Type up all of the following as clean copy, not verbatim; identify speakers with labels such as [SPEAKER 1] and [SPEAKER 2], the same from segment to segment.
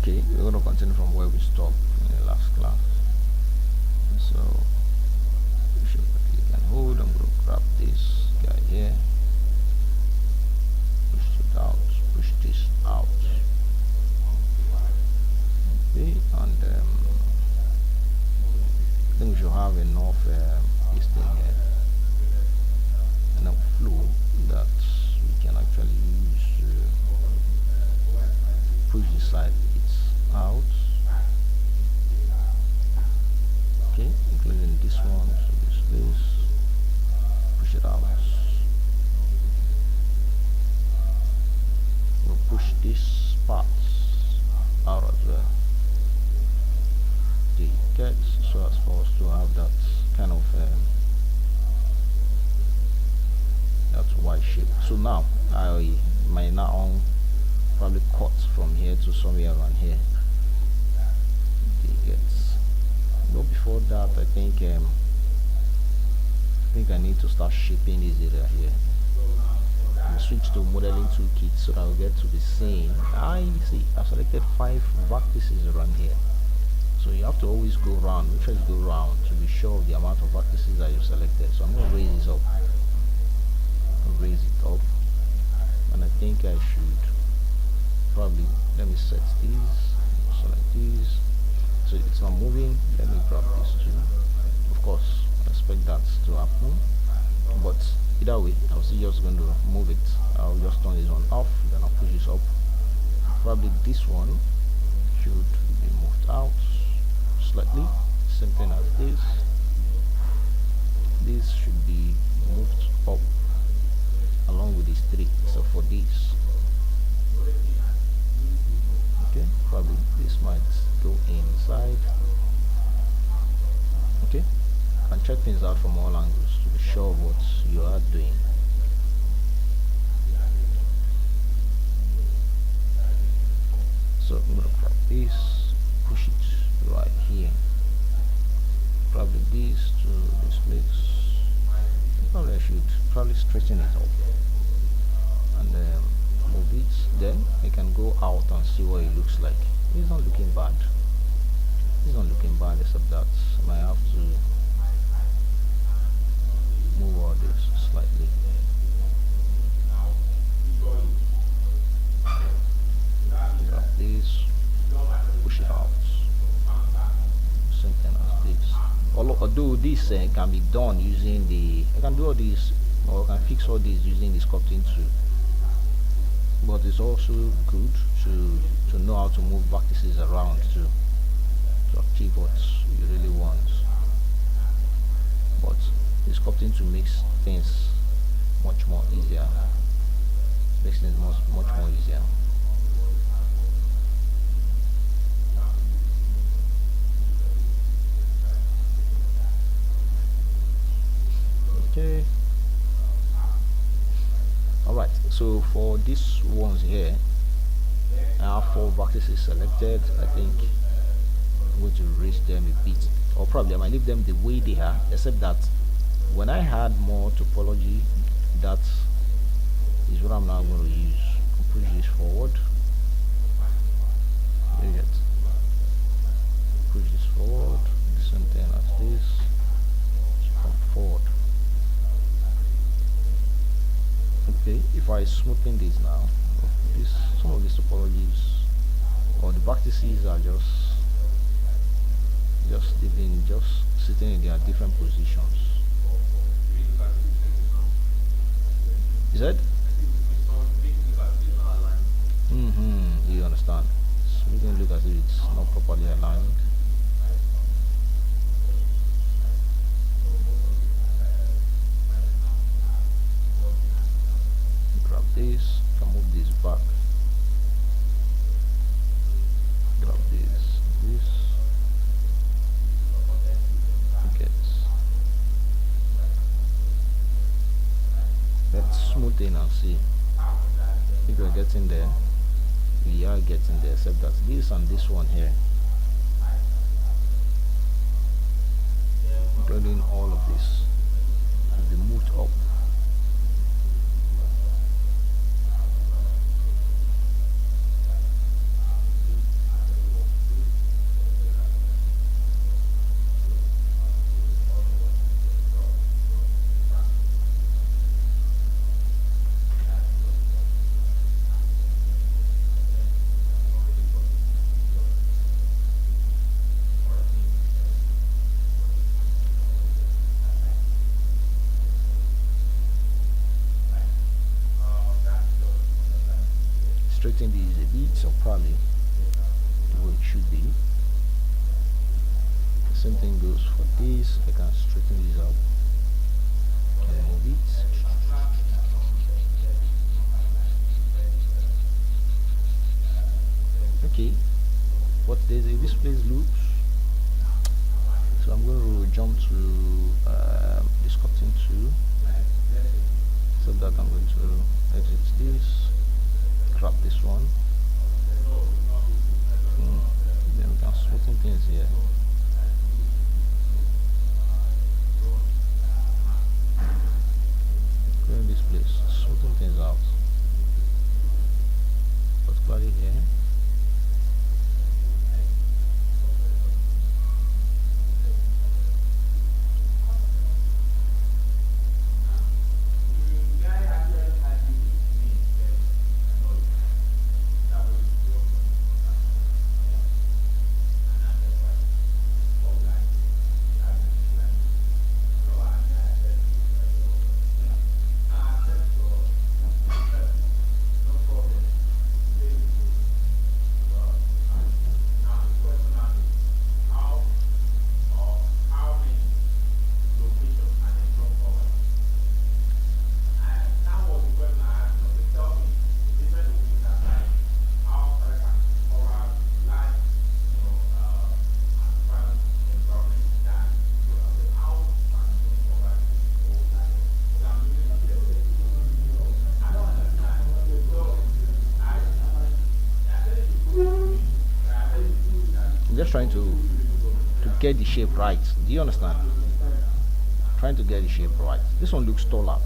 [SPEAKER 1] Okay, we're going to continue from where we stopped in the last class. So you can hold. I'm going to grab this guy here, push it out, push this out. Okay, and I think we should have enough this thing here, enough flow that we can actually use to push this side out. Okay, including this one, so this, push it out. We'll push this part out as well. The gets so as for us to have that kind of that Y shape. So now I might now probably cut from here to somewhere around here. But before that, I think I need to start shaping this area here. I'll switch to modeling toolkit so that I'll get to the same. I see I've selected 5 vertices around here. So you have to always go round, make sure you go round to be sure of the amount of vertices that you've selected. So I'm going to raise this up. Raise it up. And I think I should probably, let me set these, select these. So it's not moving. Let me grab this too. Of course, I expect that to happen, but either way, I'm still just going to move it. I'll just turn this one off, then I'll push this up. Probably this one should be moved out slightly. Same thing as this. This should be moved up along with these 3. So for this, okay, probably this might go inside. Okay, and check things out from all angles to be sure of what you are doing. So I'm going to grab this, push it right here, probably this to this place. Probably I should probably straighten it up and move it. Then I can go out and see what it looks like. It's not looking bad. It's not looking bad, except that I might have to move all this slightly. Grab this, push it out. Something as this. Although this can be done using I can do all this, or I can fix all this using the sculpting tool. But it's also good to know how to move vertices around to achieve what you really want. But the sculpting tool makes things much more easier. Makes things much more easier. Okay. Alright, so for these ones here, I have 4 vertices selected. I think I'm going to raise them a bit, or probably I might leave them the way they are, except that when I add more topology, that is what I'm now going to use. Push this forward. You get. Push this forward. The same thing as this. Come forward. Okay, if I smoothen this now, some of these topologies or the vertices are just sitting in their different positions. Is that? You understand? So we can look as if it's not properly aligned. Grab this, can move this back. Grab this. Okay. Let's smooth in and see if we're getting there. We are getting there, except that this and this one here, including all of this, will be moved up. this a bit, so probably the way it should be. The same thing goes for this. I can straighten this up. Move it. Okay, what this place looks. So I'm going to jump to this cutting tool, so that I'm going to exit this, grab this one, then we can smoothen things here. Clean this place, smoothen things out, particularly here. Just trying to get the shape right. Do you understand? Trying to get the shape right. This one looks taller,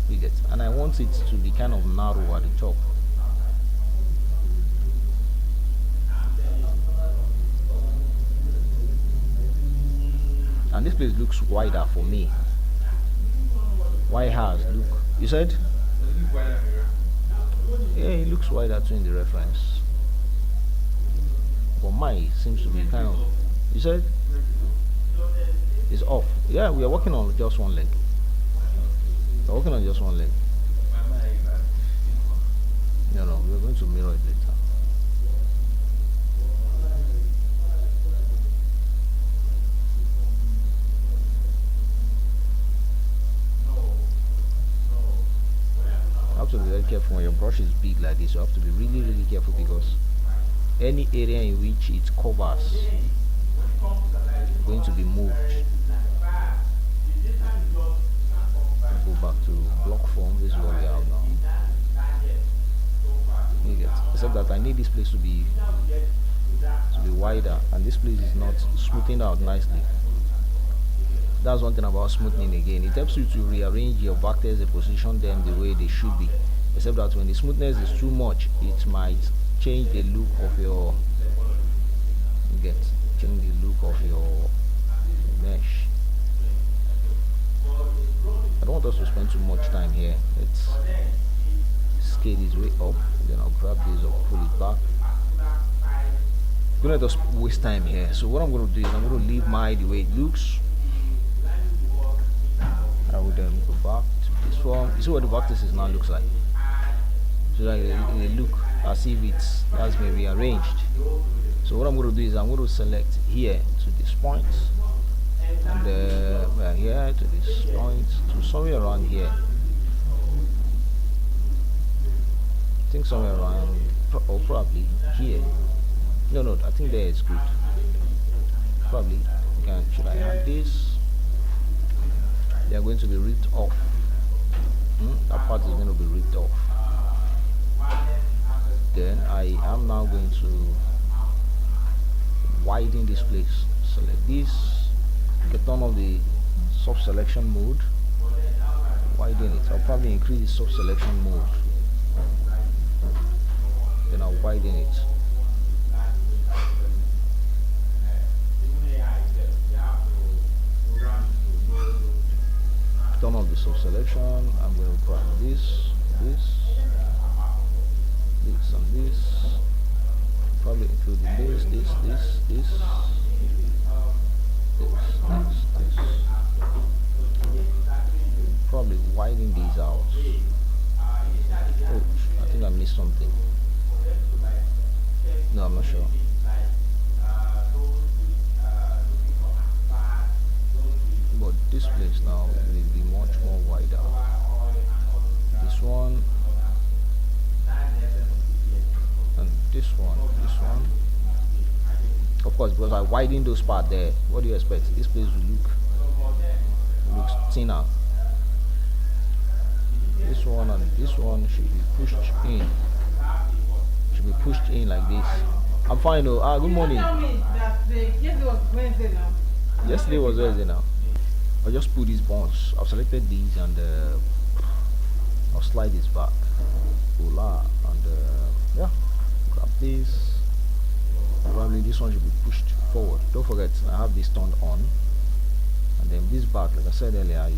[SPEAKER 1] you get, and I want it to be kind of narrow at the top. And this place looks wider for me. Why has look? You said? Yeah, it looks wider too in the reference. But mine seems to be kind of, you said it's off. Yeah, we are working on just one leg. We're working on just one leg. No, we're going to mirror it later. You have to be very careful when your brush is big like this. You have to be really careful, because any area in which it covers is going to be moved. Go back to block form. This is what we have now. You get, except that I need this place to be wider, and this place is not smoothing out nicely. That's one thing about smoothing again. It helps you to rearrange your vectors and position them the way they should be. Except that when the smoothness is too much, it might change the look of your change the look of your mesh. I don't want us to spend too much time here. Let's scale this way up, then I'll grab this up, pull it back. Don't let us waste time here. So what I'm going to do is I'm going to leave my the way it looks. I will then go back to this form. You see what the vertices now looks like. So that it look as if it has been rearranged. So what I'm going to do is I'm going to select here to this point, and here to this point, to somewhere around here. I think somewhere around, or probably here. No, I think there is good. Probably, should I add this? They are going to be ripped off. That part is going to be ripped off. Then I am now going to widen this place. Select this, get on of the soft selection mode, widen it. I'll probably increase the soft selection mode, then I'll widen it. Turn off the soft selection. I'm going to grab this, and this. Probably including this. Probably widen these out. Oh, I think I missed something. sure. But this place now will be much more wider. This one and this one. Of course, because I widened those part there. What do you expect? This place will looks thinner. This one and this one should be pushed in. Should be pushed in like this. I'm fine though. Good morning.
[SPEAKER 2] Yesterday was Wednesday now.
[SPEAKER 1] Yesterday was Wednesday now. I'll just put these bonds. I've selected these and I'll slide this back. Voila. And yeah, grab this. Probably this one should be pushed forward. Don't forget, I have this turned on. And then this back, like I said earlier,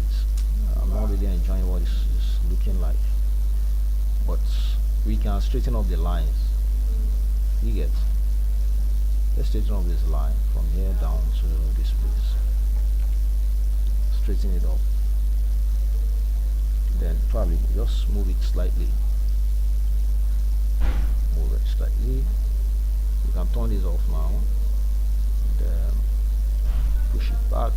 [SPEAKER 1] I'm not really enjoying what this is looking like. But we can straighten up the lines. You get? Let's straighten up this line from here down to this place. Straighten it up. Then probably just move it slightly. Move it slightly. You can turn this off now. And push it back.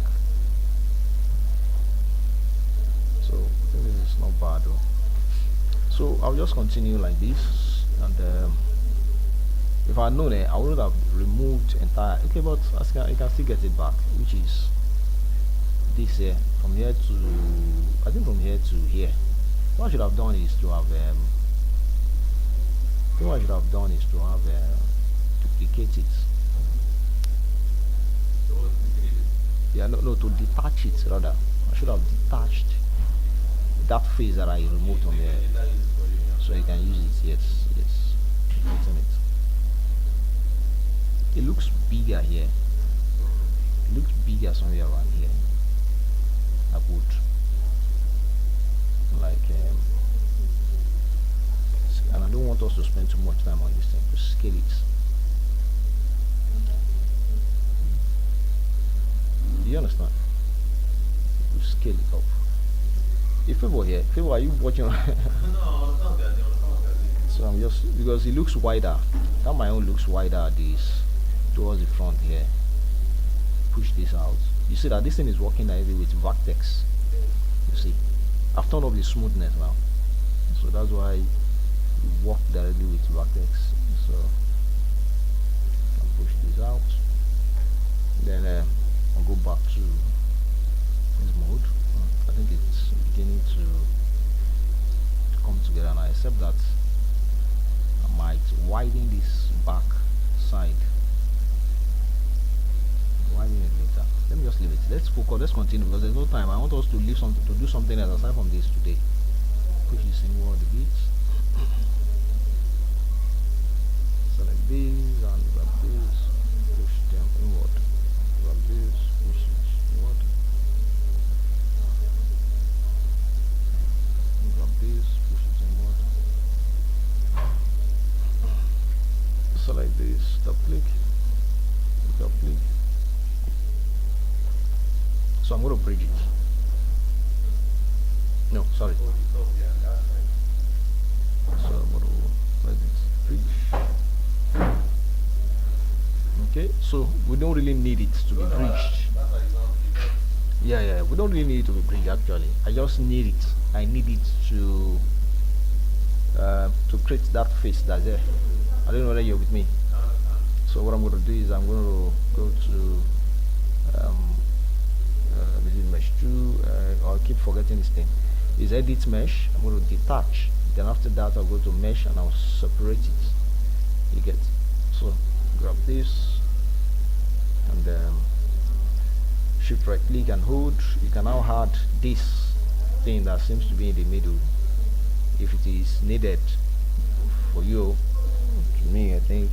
[SPEAKER 1] So this is not bad though. So I'll just continue like this, and if I had known it, I would have removed entire. Okay, but you can still get it back, which is this here, from here to, I think from here to here. What I should have done is to have duplicate it. Yeah, no, to detach it rather. I should have detached that face that I removed from there, so you can use it. Yes, isn't it? It looks bigger here. It looks bigger somewhere around here. I would like, and I don't want us to spend too much time on this thing. To scale it. Do you understand? To scale it up. If people here, people, are you watching? So I'm just, because it looks wider. That my own looks wider at this, towards the front here. Push this out. You see that this thing is working directly with vertex. You see, I've turned off the smoothness now, so that's why we work directly with vertex. So I'll push this out. Then I'll go back to this mode. I think it's beginning to come together now, except that I might widen this back side. Widen it later. Let me just leave it. Let's focus. Let's continue because there's no time. I want us to leave something, to do something else aside from this today. Push this inward a bit. Select these and grab this. Push them inward. Grab this. Push it inward. Grab this. Push it inward. Select this. Double click. Double click. So I'm going to bridge it. No, sorry. So I'm going to let it bridge. Okay, so we don't really need it to be bridged. Yeah, we don't really need it to be bridged actually. I just need it. I need it to create that face that's there. I don't know whether you're with me. So what I'm going to do is I'm going to go to mesh 2. I'll keep forgetting this thing. Is edit mesh. I'm going to detach. Then after that I'll go to mesh and I'll separate it. You get? So grab this and shift right click and hold. You can now add this thing that seems to be in the middle if it is needed for you. To me, I think,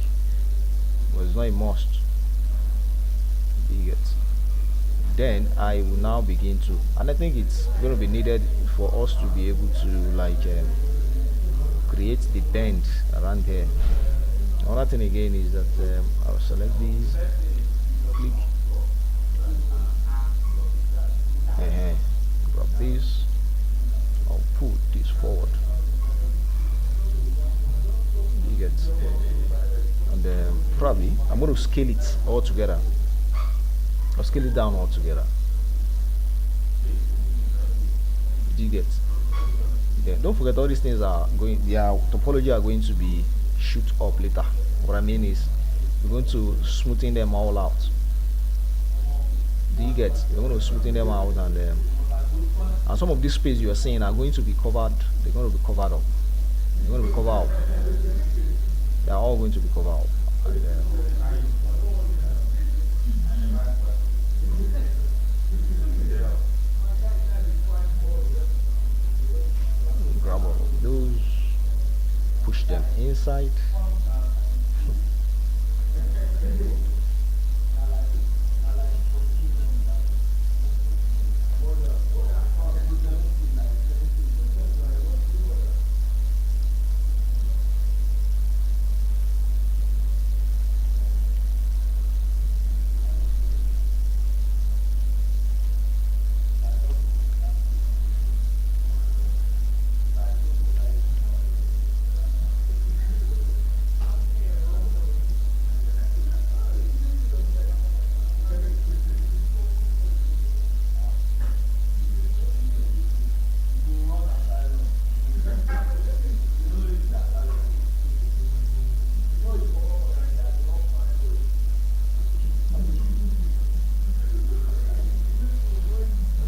[SPEAKER 1] but it's not a must. You get? Then I will now begin to, and I think it's going to be needed for us to be able to like create the bend around here. Another thing again is that I'll select these, click, grab this, I'll put this forward. You get, and probably I'm going to scale it all together, or scale it down altogether. Do you get? Yeah. Don't forget all these things are going. Their topology are going to be shoot up later. What I mean is, we're going to smoothen them all out. Do you get? We're going to smoothen them out, and some of this space you are seeing are going to be covered. They're going to be covered up. They're going to be covered up. They are all going to be covered up. And, grab all of those, push them inside.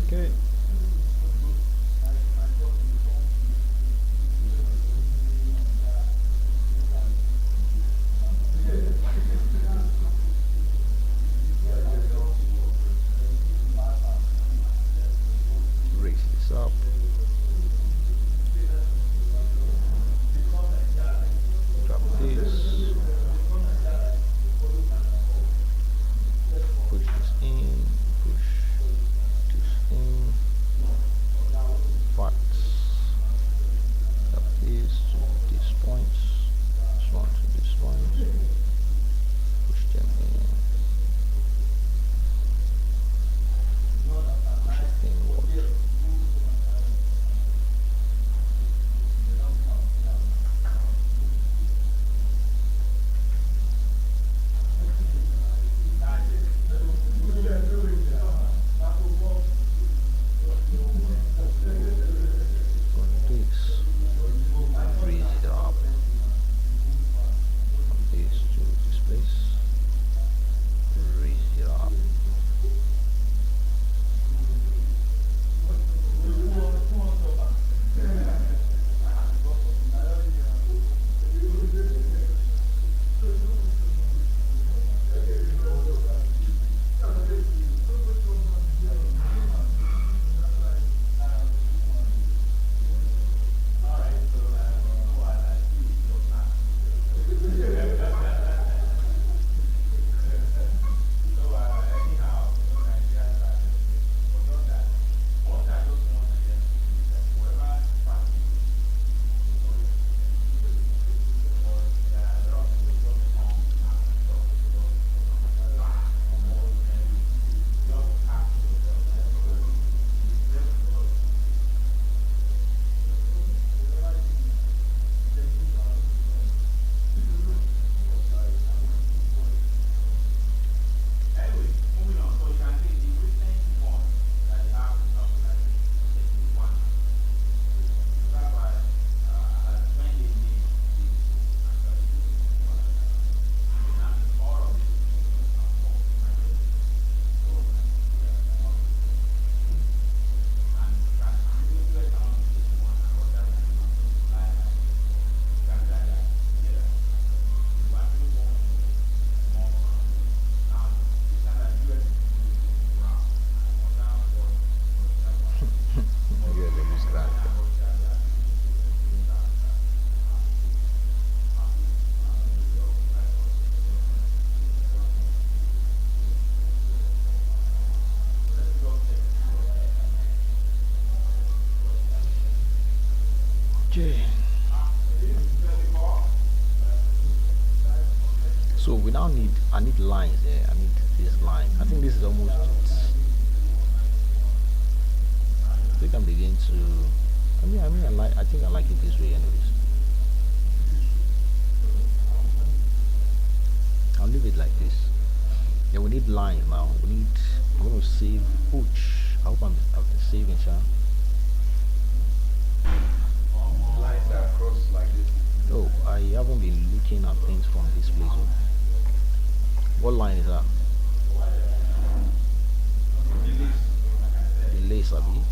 [SPEAKER 1] Okay. Raise this up. Drop this. Push this in. Push this in. Parts. Drop this to these points. This one to this point. Push them in. Push it inward. This, raise it up. From this to this place, raise it up. Okay. So we now need, I need lines there. I need this line. I think this is almost it. I think I'm beginning to, I think I like it this way anyways. I'll Yeah, we need lines now. I'm going to save. Ouch. I hope I've been saving, Sha.
[SPEAKER 3] Lines are crossed like this.
[SPEAKER 1] Oh, I haven't been looking at things from this place. Oh. What line is that? The lace, Abi.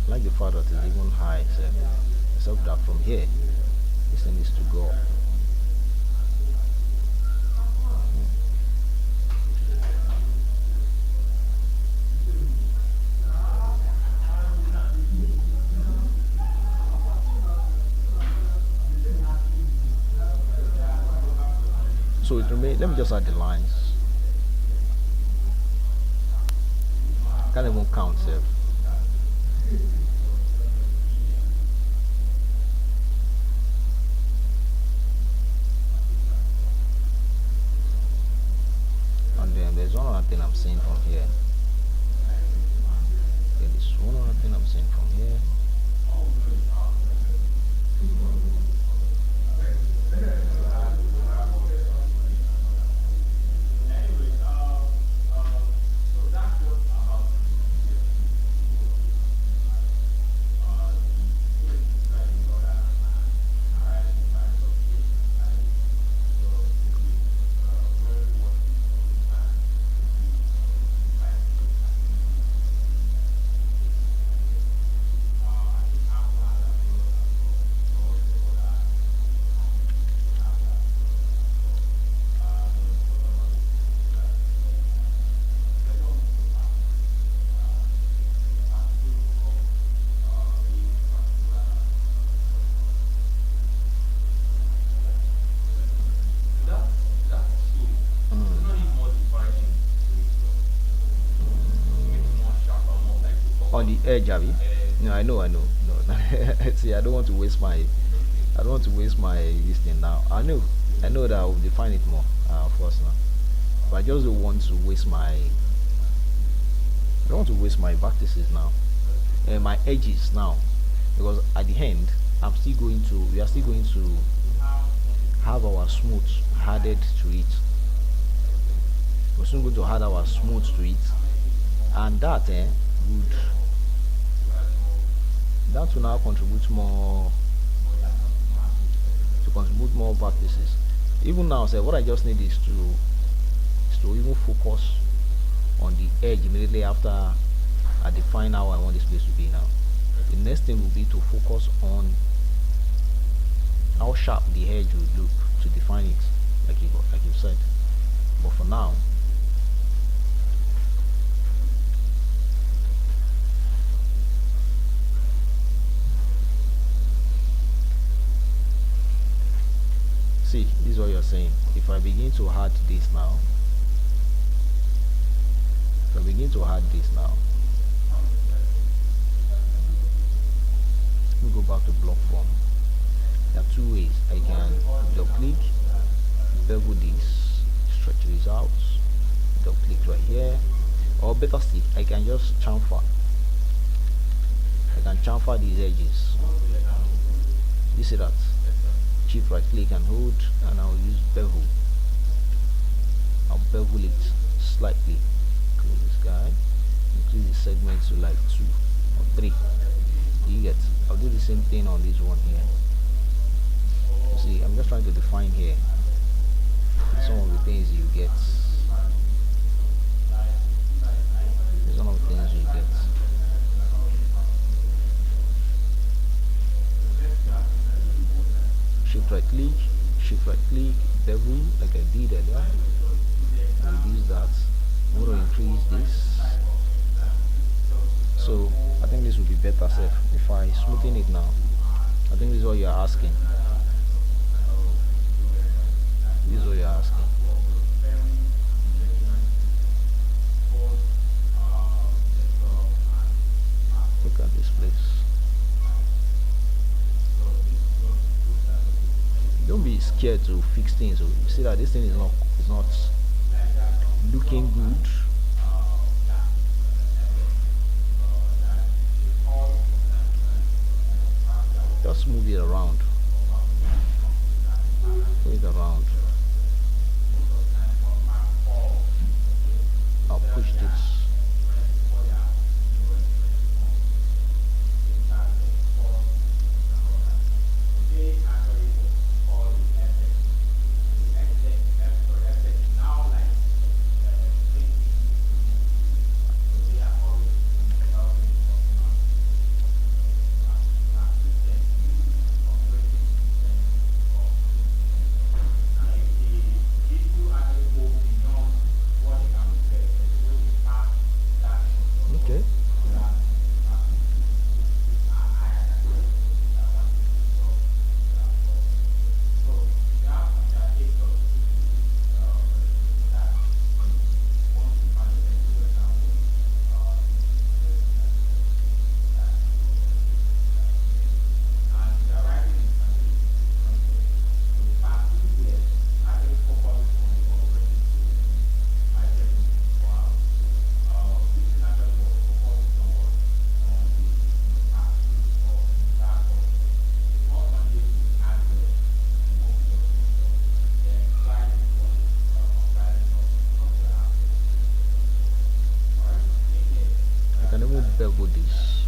[SPEAKER 1] I like the fact that it's even high, except that from here, this thing is to go up. So it remains. Let me just add the lines. Can't even count, sir. And then there's one other thing I'm seeing from here. There is one other thing I'm seeing from here. On the edge, Abby. No, I know. No, see, I don't want to waste my this thing now. I know that I will define it more, of course now. But I just don't want to waste my. I don't want to waste my vertices now, and my edges now, because at the end, we are still going to have our smooth added to it. We're soon going to add our smooth to it, and that will now contribute more vertices. Even now, say what I just need is to even focus on the edge immediately after I define how I want this place to be now. The next thing will be to focus on how sharp the edge will look to define it, like you said. But for now, see, this is what you're saying. If I begin to add this now, let me go back to block form. There are two ways. I can double click, bevel this, stretch this out, double click right here, or better still, I can just chamfer. I can chamfer these edges. You see that? Shift right click and hold, and I'll use bevel. I'll bevel it slightly. Close this guy. Increase the segment to like 2 or 3. You get? I'll do the same thing on this one here. See, I'm just trying to define here some of the things you get. Some of the things you get. Shift right click, bevel like I did earlier. Reduce that. I'm going to increase this. So I think this will be better safe if I smoothen it now. I think this is what you're asking. Look at this place. Don't be scared to fix things. So you see that this thing is not looking good. just move it around. Move it around. I'll push this. Okay. I can even bevel this.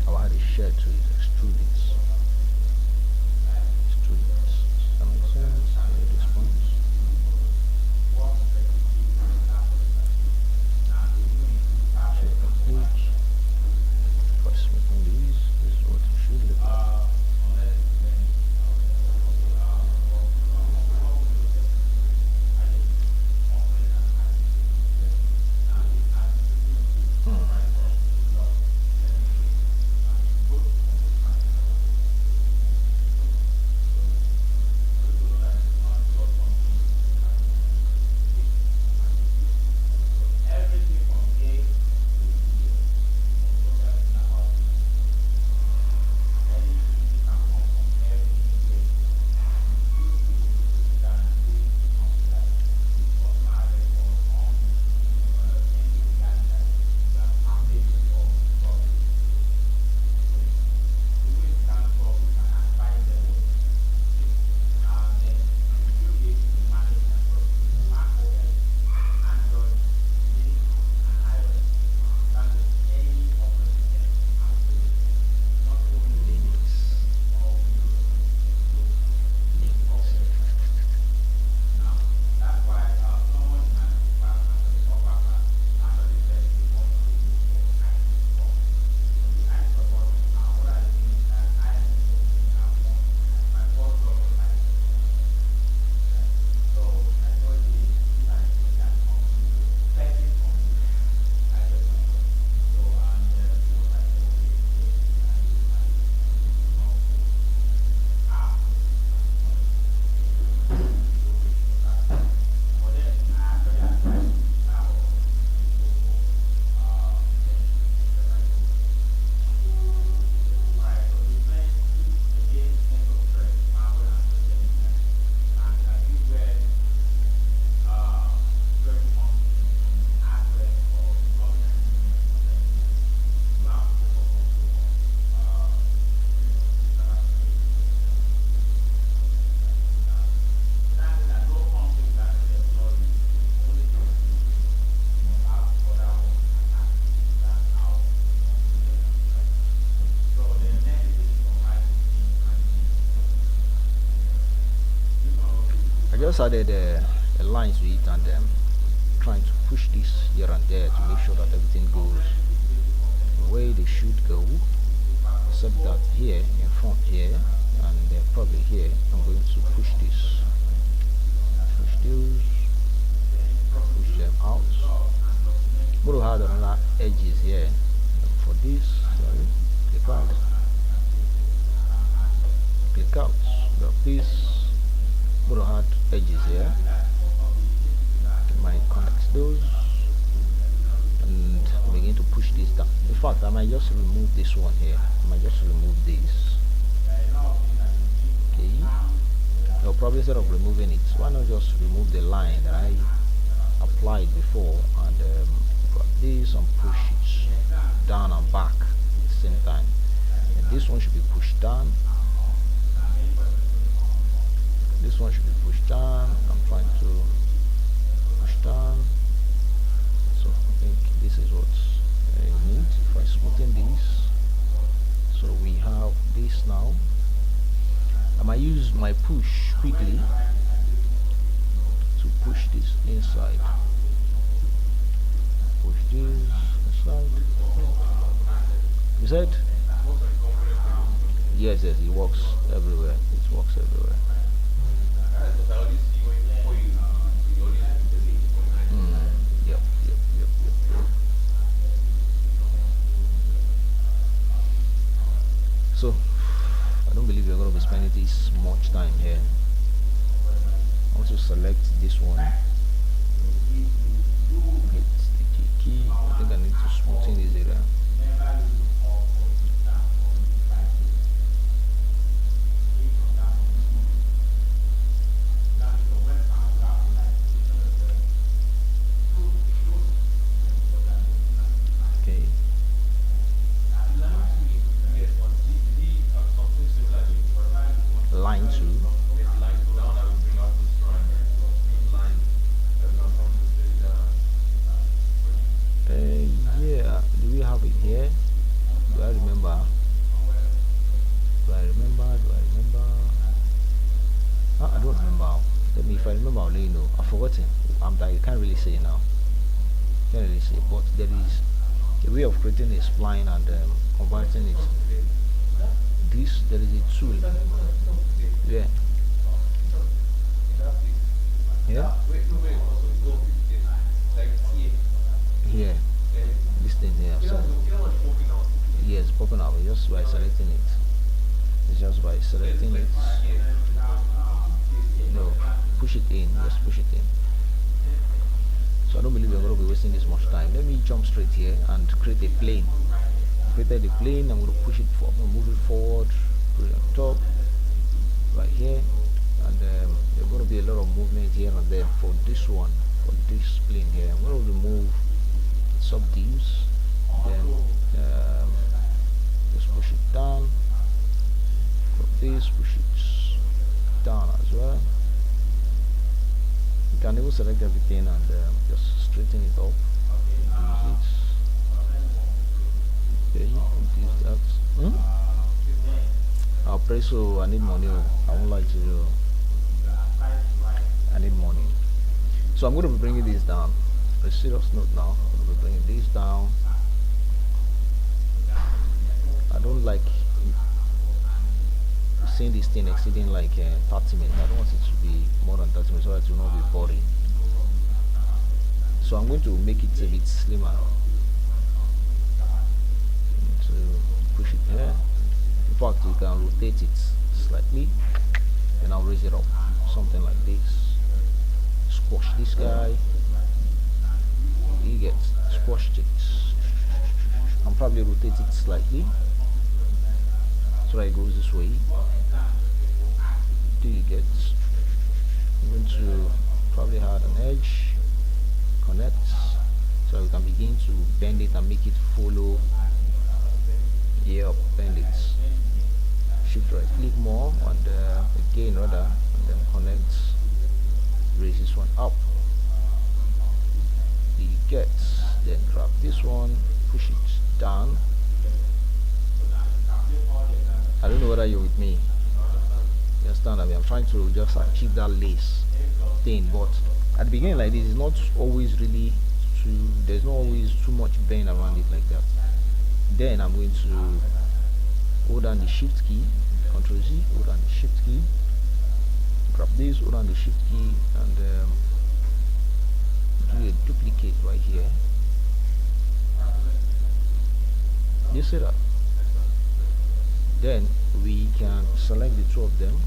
[SPEAKER 1] I'll add a shade to it, extrude it. Extrude it. Does that make sense? This point. So complete. First making these, this is what it should look like. Just added a line to it and trying to push this here and there to make sure that everything goes the way they should go, except that here in front here and probably here I'm going to push this, push those, push them out. I'm going to add another edges here for this. Sorry, click out, click out, got this. I'm going to add edges here. Might connect those and begin to push this down. In fact, I might just remove this one here. I might just remove this. Okay. I'll probably, instead of removing it, why not just remove the line that I applied before and grab this and push it down and back at the same time. And this one should be pushed down. This one should be pushed down. I'm trying to push down. So I think this is what I need. If I smoothen this, so we have this now. I might use my push quickly to push this inside. Push this inside. You said? Yes, yes, it works everywhere. It works everywhere. Yep, yep, yep, yep. So, I don't believe you're going to be spending this much time here. I want to select this one. Hit the key. I think I need to smoothen this area. Okay. Line 2. Yeah, do we have it here? Do I remember? I don't remember. Let me, if I remember, I'll let you know. I've forgotten. I can't really say now. Can't really say, but there is a way of creating a spline and converting it. There is a tool. Yeah. Yeah. Here. This thing here. So, yes, popping out just by selecting it. It's just by selecting it. No, push it in. Just push it in. So I don't believe we're going to be wasting this much time. Let me jump straight here and create a plane. Created a plane. I'm going to push it forward, move it forward, put it on top, right here, and there's going to be a lot of movement here and there for this one, for this plane here. I'm going to remove subdivs, then just push it down. For this, push it down as well. You can even select everything and just straighten it up. Use it. Okay, use that. I'll pray, so I need money. I won't lie to you. I need money. So I'm going to be bringing this down. A serious note now. I'm going to be bringing this down. I don't like seeing this thing exceeding like 30 minutes. I don't want it to be more than 30 minutes so that it will not be boring. So I'm going to make it a bit slimmer. So push it here. In fact, you can rotate it slightly and I'll raise it up. Something like this. Squash this guy. You get squashed it. I'm probably rotate it slightly so that it goes this way. Do you get? I'm going to probably add an edge, connect, so we can begin to bend it and make it follow. Yep, bend it. Shift right click more and again rather, and then connect. Raise this one up. You get? Then grab this one, push it down. I don't know whether you're with me. You understand? I mean, I'm trying to just achieve that lace thing, but at the beginning like this, it's not always really too. There's not always too much bend around it like that. Then I'm going to hold down the Shift key, Control Z, hold down the Shift key, grab this, hold down the Shift key, and do a duplicate right here. You see that? Then we can select the two of them,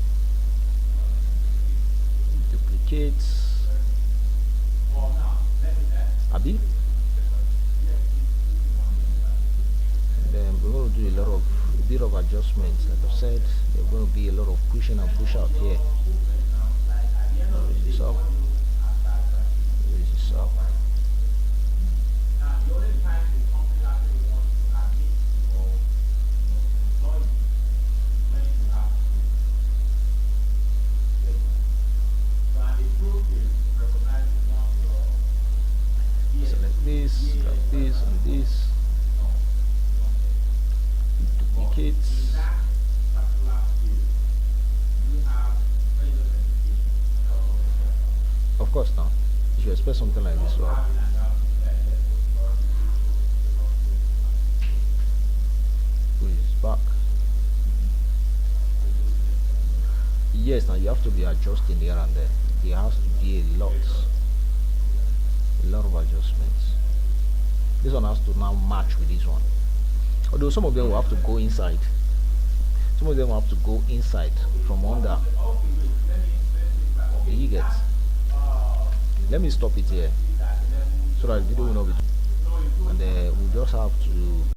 [SPEAKER 1] duplicate, Abi. Then we're going to do a bit of adjustments. Like I said, there's going to be a lot of pushing and push out here. Raise this up. Raise this up. like this and this. Duplicates. Of course, now you should expect something like this, right? Put his back. Yes, now you have to be adjusting here and there. There has to be a lot of adjustments. This one has to now match with this one. Although some of them will have to go inside. Some of them will have to go inside from under. You get. Let me stop it here so that the video will not be. And we'll just have to